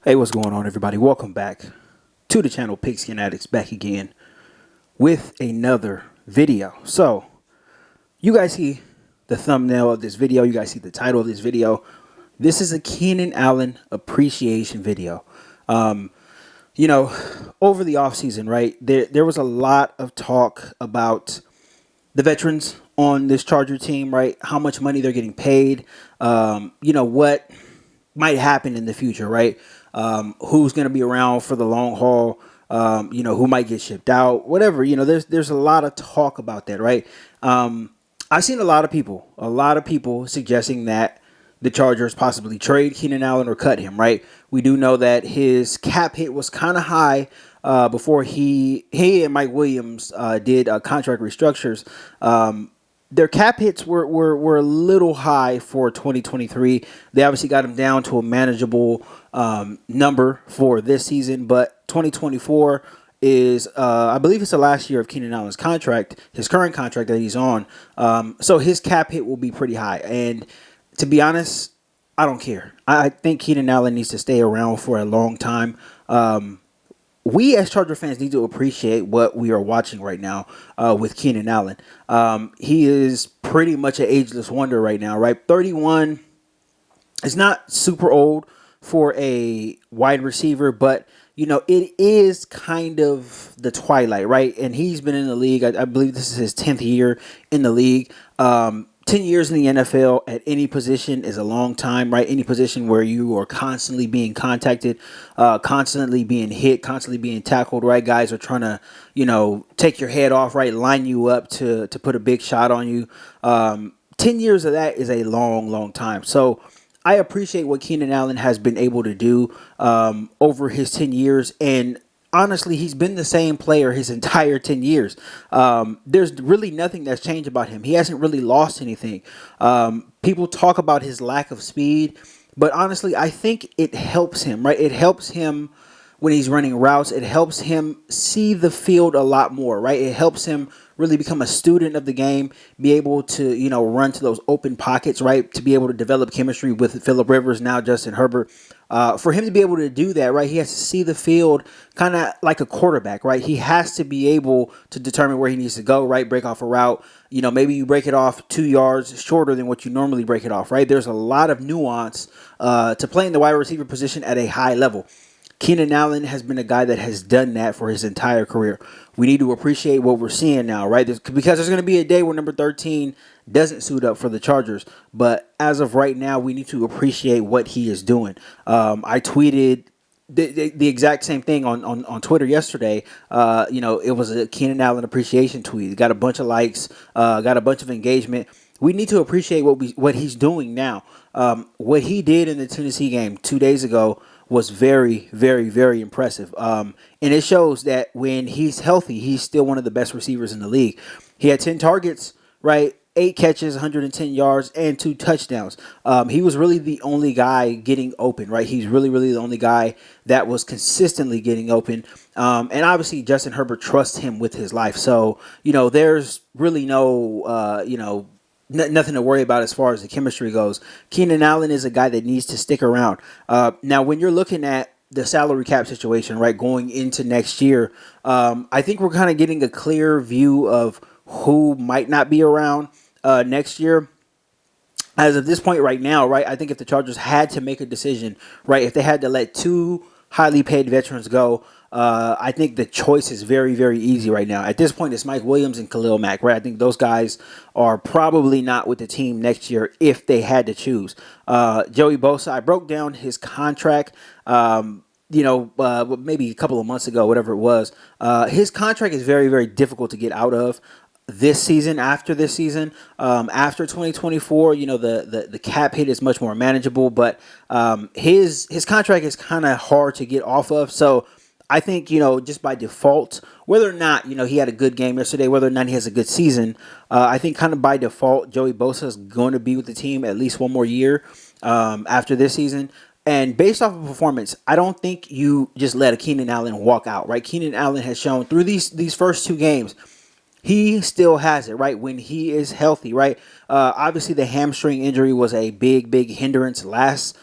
Hey, what's going on, everybody? Welcome back to the channel Pigskin Addicts, back again with another video. So, you guys see the thumbnail of this video. You guys see the title of this video. This is a Keenan Allen appreciation video. Um, you know, over the offseason, right, there was a lot of talk about the veterans on this Charger team, right? How much money they're getting paid. What might happen in the future, right? Who's going to be around for the long haul? Who might get shipped out? Whatever. There's a lot of talk about that, right? I've seen a lot of people suggesting that the Chargers possibly trade Keenan Allen or cut him, right? We do know that his cap hit was kind of high before he and Mike Williams did contract restructures. Their cap hits were a little high for 2023. They obviously got him down to a manageable number for this season, but 2024 is, I believe it's the last year of Keenan Allen's contract, his current contract that he's on. So his cap hit will be pretty high. And to be honest, I don't care. I think Keenan Allen needs to stay around for a long time. We as Charger fans need to appreciate what we are watching right now with Keenan Allen. He is pretty much an ageless wonder right now, right? 31 is not super old for a wide receiver, but it is kind of the twilight, right? And he's been in the league. I believe this is his 10th year in the league. 10 years in the NFL at any position is a long time, right? Any position where you are constantly being contacted, constantly being hit, constantly being tackled, right? Guys are trying to, take your head off, right? Line you up to put a big shot on you. 10 years of that is a long, long time. So I appreciate what Keenan Allen has been able to do over his 10 years. And honestly, he's been the same player his entire 10 years. There's really nothing that's changed about him. He hasn't really lost anything. People talk about his lack of speed, but honestly, I think it helps him, right? It helps him when he's running routes. It helps him see the field a lot more, right? It helps him really become a student of the game, be able to, run to those open pockets, right? To be able to develop chemistry with Phillip Rivers, now Justin Herbert. For him to be able to do that, right, he has to see the field kind of like a quarterback, right? He has to be able to determine where he needs to go, right? Break off a route. Maybe you break it off 2 yards shorter than what you normally break it off, right? There's a lot of nuance to playing the wide receiver position at a high level. Keenan Allen has been a guy that has done that for his entire career. We need to appreciate what we're seeing now, right? Because there's going to be a day where number 13 doesn't suit up for the Chargers. But as of right now, we need to appreciate what he is doing. I tweeted the exact same thing on Twitter yesterday. It was a Keenan Allen appreciation tweet. It got a bunch of likes, got a bunch of engagement. We need to appreciate what he's doing now. What he did in the Tennessee game 2 days ago was very, very, very impressive. And it shows that when he's healthy, he's still one of the best receivers in the league. He had 10 targets, right? 8 catches, 110 yards, and 2 touchdowns. He was really the only guy getting open, right? He's really, really the only guy that was consistently getting open. And obviously, Justin Herbert trusts him with his life. So, there's really nothing to worry about as far as the chemistry goes. Keenan Allen is a guy that needs to stick around. Now, when you're looking at the salary cap situation, right, going into next year, I think we're kind of getting a clear view of who might not be around next year. As of this point right now, right, I think if the Chargers had to make a decision, right, if they had to let 2 highly paid veterans go, I think the choice is very, very easy right now. At this point, it's Mike Williams and Khalil Mack, right? I think those guys are probably not with the team next year if they had to choose. Joey Bosa, I broke down his contract, maybe a couple of months ago, whatever it was. His contract is very, very difficult to get out of. This season, after 2024, the cap hit is much more manageable, but his contract is kind of hard to get off of. So I think, just by default, whether or not, he had a good game yesterday, whether or not he has a good season, I think kind of by default, Joey Bosa is going to be with the team at least one more year after this season. And based off of performance, I don't think you just let a Keenan Allen walk out, right? Keenan Allen has shown through these first 2 games, he still has it, right? When he is healthy, right? Obviously, the hamstring injury was a big, big hindrance last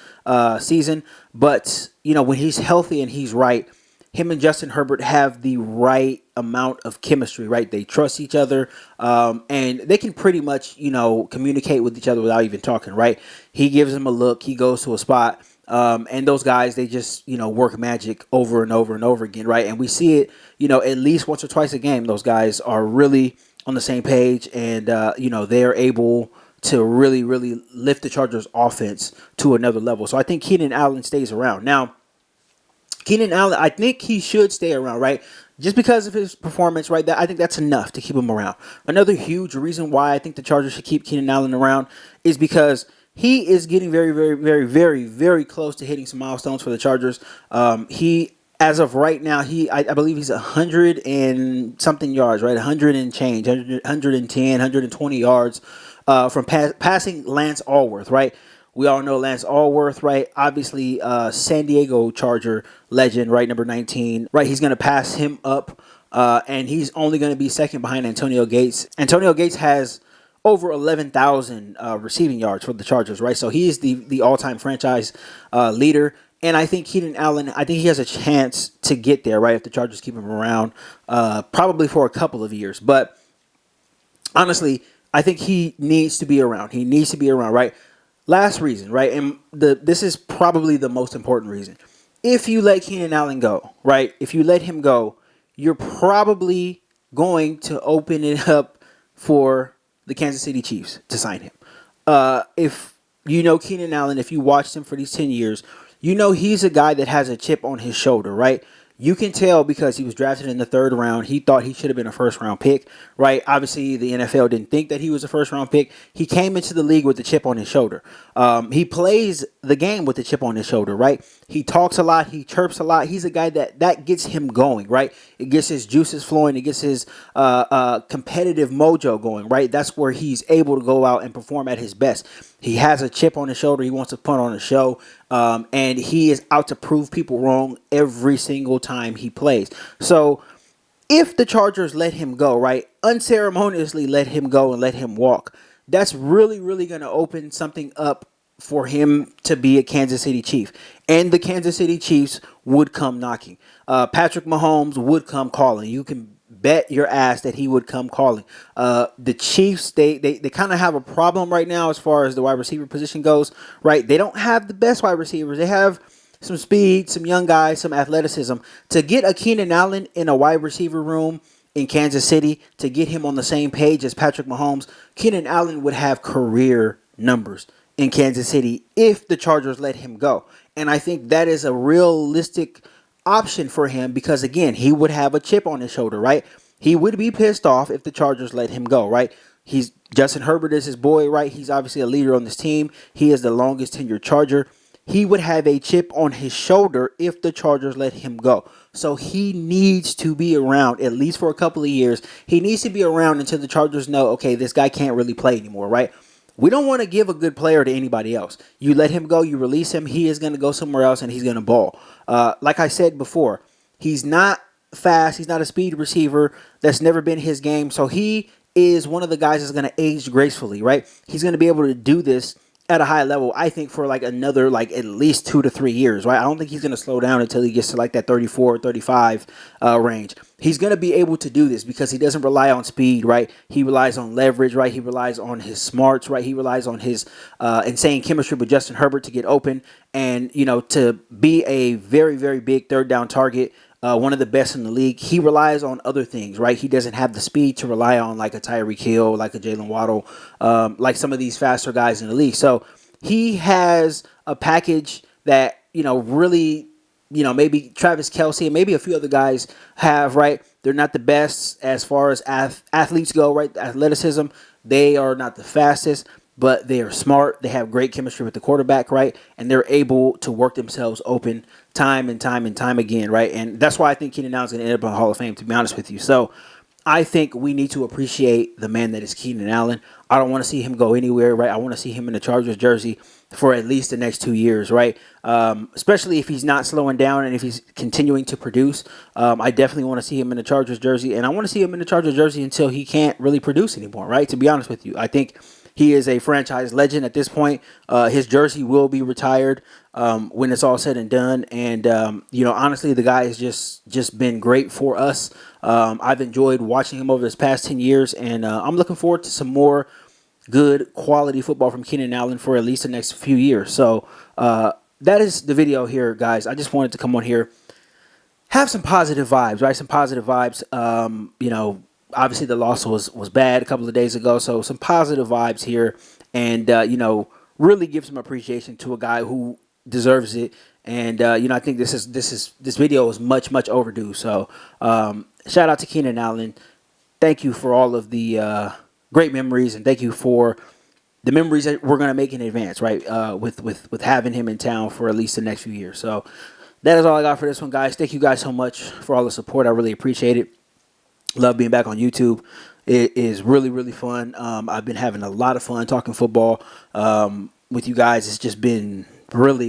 season. But, you know, when he's healthy and he's right, him and Justin Herbert have the right amount of chemistry, right? They trust each other, and they can pretty much, you know, communicate with each other without even talking, right? He gives him a look, he goes to a spot, and those guys, they just, you know, work magic over and over and over again, right? And we see it, you know, at least once or twice a game. Those guys are really on the same page, and, you know, they're able to really, really lift the Chargers offense to another level. So I think Keenan Allen stays around. Now, Keenan Allen, I think he should stay around, right? Just because of his performance, right? I think that's enough to keep him around. Another huge reason why I think the Chargers should keep Keenan Allen around is because he is getting very, very, very, very, very close to hitting some milestones for the Chargers. As of right now, I believe he's 100 and something yards, right? 100 and change, 110, 120 yards from passing Lance Allworth, right? We all know Lance Allworth, right? Obviously, San Diego Charger legend, right? Number 19, right? He's going to pass him up, and he's only going to be second behind Antonio Gates. Antonio Gates has over 11,000 receiving yards for the Chargers, right? So he is the all-time franchise leader. And I think Keenan Allen, I think he has a chance to get there, right? If the Chargers keep him around, probably for a couple of years. But honestly, I think he needs to be around. He needs to be around, right? Last reason, right? And this is probably the most important reason. If you let Keenan Allen go, right? If you let him go, you're probably going to open it up for the Kansas City Chiefs to sign him. If you know Keenan Allen, if you watched him for these 10 years, you know he's a guy that has a chip on his shoulder, right? You can tell because he was drafted in the third round. He thought he should have been a first-round pick, right? Obviously, the NFL didn't think that he was a first-round pick. He came into the league with the chip on his shoulder. He plays the game with the chip on his shoulder, right? He talks a lot. He chirps a lot. He's a guy that gets him going, right? It gets his juices flowing. It gets his competitive mojo going, right? That's where he's able to go out and perform at his best. He has a chip on his shoulder. He wants to put on a show, and he is out to prove people wrong every single time he plays. So if the Chargers let him go, right, unceremoniously let him go and let him walk, that's really, really going to open something up for him to be a Kansas City Chief. And the Kansas City Chiefs would come knocking. Patrick Mahomes would come calling. You can bet your ass that he would come calling. The Chiefs, they kind of have a problem right now as far as the wide receiver position goes, right? They don't have the best wide receivers. They have some speed, some young guys, some athleticism. To get a Keenan Allen in a wide receiver room in Kansas City, to get him on the same page as Patrick Mahomes, Keenan Allen would have career numbers in Kansas City if the Chargers let him go. And I think that is a realistic option for him because, again, he would have a chip on his shoulder, right? He would be pissed off if the Chargers let him go, right? Justin Herbert is his boy, right? He's obviously a leader on this team. He is the longest tenured Charger. He would have a chip on his shoulder if the Chargers let him go. So he needs to be around at least for a couple of years. He needs to be around until the Chargers know, okay, this guy can't really play anymore, right? We don't want to give a good player to anybody else. You let him go, you release him, he is going to go somewhere else and he's going to ball. Like I said before, he's not fast. He's not a speed receiver. That's never been his game. So he is one of the guys that's going to age gracefully, right? He's going to be able to do this at a high level, I think, for like another, like at least 2 to 3 years, right? I don't think he's going to slow down until he gets to like that 34, 35 range. He's going to be able to do this because he doesn't rely on speed, right? He relies on leverage, right? He relies on his smarts, right? He relies on his insane chemistry with Justin Herbert to get open and, you know, to be a very, very big third down target. One of the best in the league. He relies on other things, right? He doesn't have the speed to rely on like a Tyreek Hill, like a Jalen Waddle, like some of these faster guys in the league. So he has a package that, you know, really, you know, maybe Travis Kelce and maybe a few other guys have, right? They're not the best as far as athletes go, right? Athleticism, they are not the fastest, but they are smart. They have great chemistry with the quarterback, right? And they're able to work themselves open time and time and time again, right? And that's why I think Keenan Allen is going to end up in the Hall of Fame, to be honest with you. So I think we need to appreciate the man that is Keenan Allen. I don't want to see him go anywhere, right? I want to see him in the Chargers jersey for at least the next 2 years, right? Especially if he's not slowing down and if he's continuing to produce. I definitely want to see him in the Chargers jersey, and I want to see him in the Chargers jersey until he can't really produce anymore, right? To be honest with you, I think he is a franchise legend at this point. His jersey will be retired when it's all said and done. And honestly, the guy has just been great for us. I've enjoyed watching him over this past 10 years, and I'm looking forward to some more good quality football from Keenan Allen for at least the next few years. So that is the video here, guys. I just wanted to come on here, have some positive vibes, right? Some positive vibes. Obviously the loss was bad a couple of days ago, so some positive vibes here, and really give some appreciation to a guy who deserves it. And I think this video is much overdue. So shout out to Keenan Allen. Thank you for all of the great memories, and thank you for the memories that we're gonna make in advance, right? With having him in town for at least the next few years. So that is all I got for this one, guys. Thank you guys so much for all the support. I really appreciate it. Love being back on YouTube. It is really fun. I've been having a lot of fun talking football with you guys. It's just been really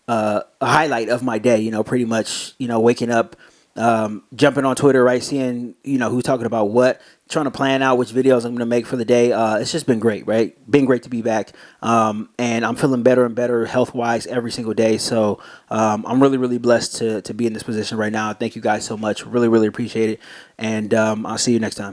a highlight of my day. Pretty much waking up, jumping on Twitter, right, seeing who's talking about what, trying to plan out which videos I'm going to make for the day. It's just been great, right? Been great to be back, and I'm feeling better and better health wise every single day. So I'm really blessed to be in this position right now. Thank you guys so much. Really appreciate it, and I'll see you next time.